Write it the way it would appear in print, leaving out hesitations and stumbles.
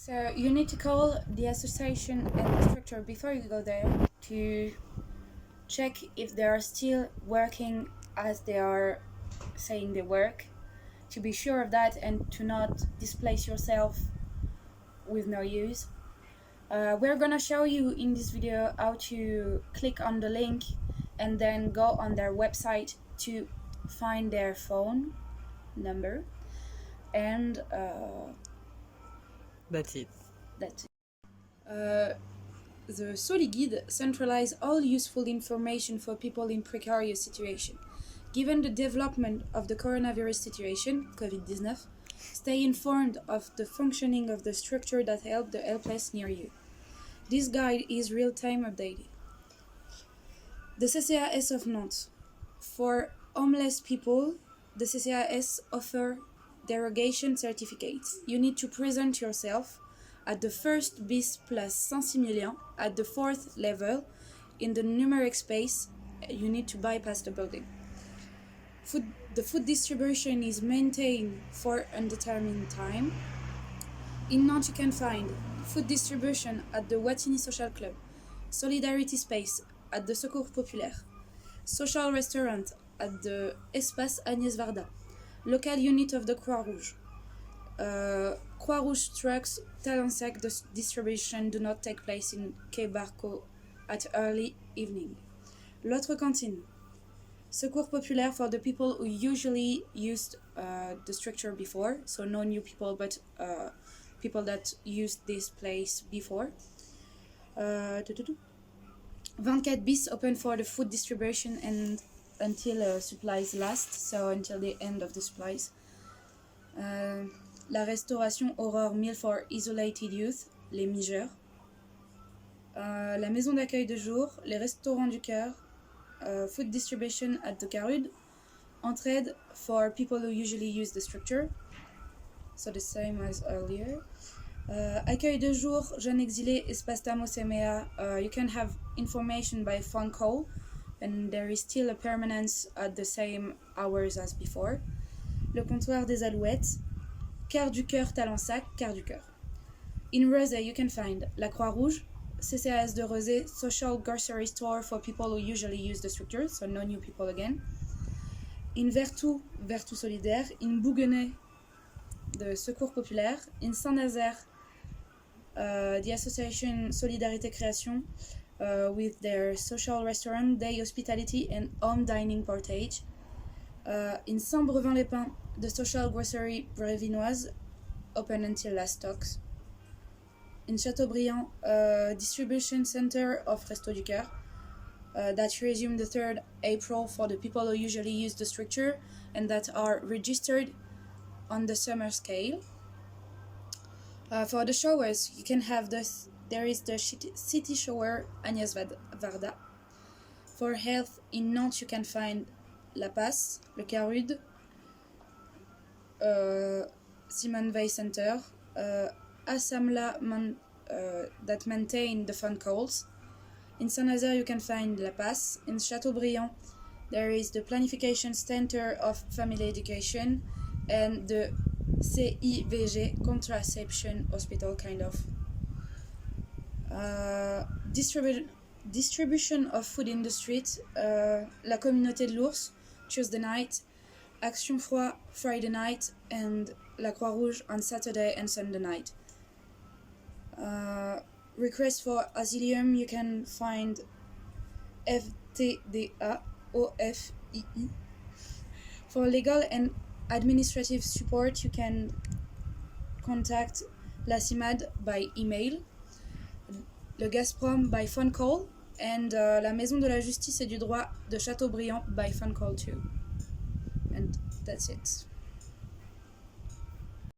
So you need to call the association and the structure before you go there to check if they are still working as they are saying they work, to be sure of that and to not displace yourself with no use. We're gonna show you in this video how to click on the link and then go on their website to find their phone number, and That's it. that's it. The Soli Guide centralizes all useful information for people in precarious situation. Given the development of the coronavirus situation, COVID-19, stay informed of the functioning of the structure that help the helpless near you. This guide is real-time updated. The CCAS of Nantes. For homeless people, the CCAS offer derogation certificates. You need to present yourself at the first bis place Saint-Similien at the 4th level in the numeric space. You need to bypass the building. The food distribution is maintained for undetermined time. In Nantes, you can find food distribution at the Wattignies Social Club, Solidarity Space at the Secours Populaire, social restaurant at the Espace Agnès Varda, local unit of the Croix-Rouge. Croix-Rouge trucks Talensac distribution do not take place in Quai Barco at early evening. L'autre cantine. Secours Populaire for the people who usually used the structure before, so no new people, but people that used this place before. 24 bis open for the food distribution and until supplies last, so until the end of the supplies. La Restauration Aurore Meal for Isolated Youth, les Migeurs. La Maison d'accueil de jour, les Restaurants du Cœur, food distribution at the Carude, Entraide for people who usually use the structure, so the same as earlier. Accueil de jour, Jeunes Exilés, Espace Tamos EMEA, you can have information by phone call, and there is still a permanence at the same hours as before. Le Comptoir des Alouettes, Quart du Cœur Talensac, Quart du Cœur. In Rosé, you can find La Croix-Rouge, CCAS de Rosé, social grocery store for people who usually use the structure, so no new people again. In Vertou, Vertou Solidaire. In Bouguenais, the Secours Populaire. In Saint-Nazaire, the association Solidarité Création with their social restaurant, day hospitality and home dining portage. In Saint-Brevin-les-Pins, the social grocery Brevinoise, open until last stocks. In Chateaubriand, distribution center of Resto du Cœur that resumed the 3rd April for the people who usually use the structure and that are registered on the summer scale. For the showers, you can have there is the city shower Agnès Varda. For health, in Nantes you can find La Passe, Le Carude, Simone Veil Center, Assamla that maintain the phone calls. In Saint-Nazaire you can find La Passe. In Chateaubriand there is the Planification Center of Family Education and the CIVG Contraception Hospital, kind of. Distribution of food in the street, La Communauté de l'Ours, Tuesday night, Action Froid, Friday night, and La Croix-Rouge on Saturday and Sunday night. Request for asylum, you can find FTDA, OFII. For legal and administrative support, you can contact la CIMAD by email, le Gazprom by phone call, and la Maison de la Justice et du Droit de Chateaubriand by phone call too. And that's it.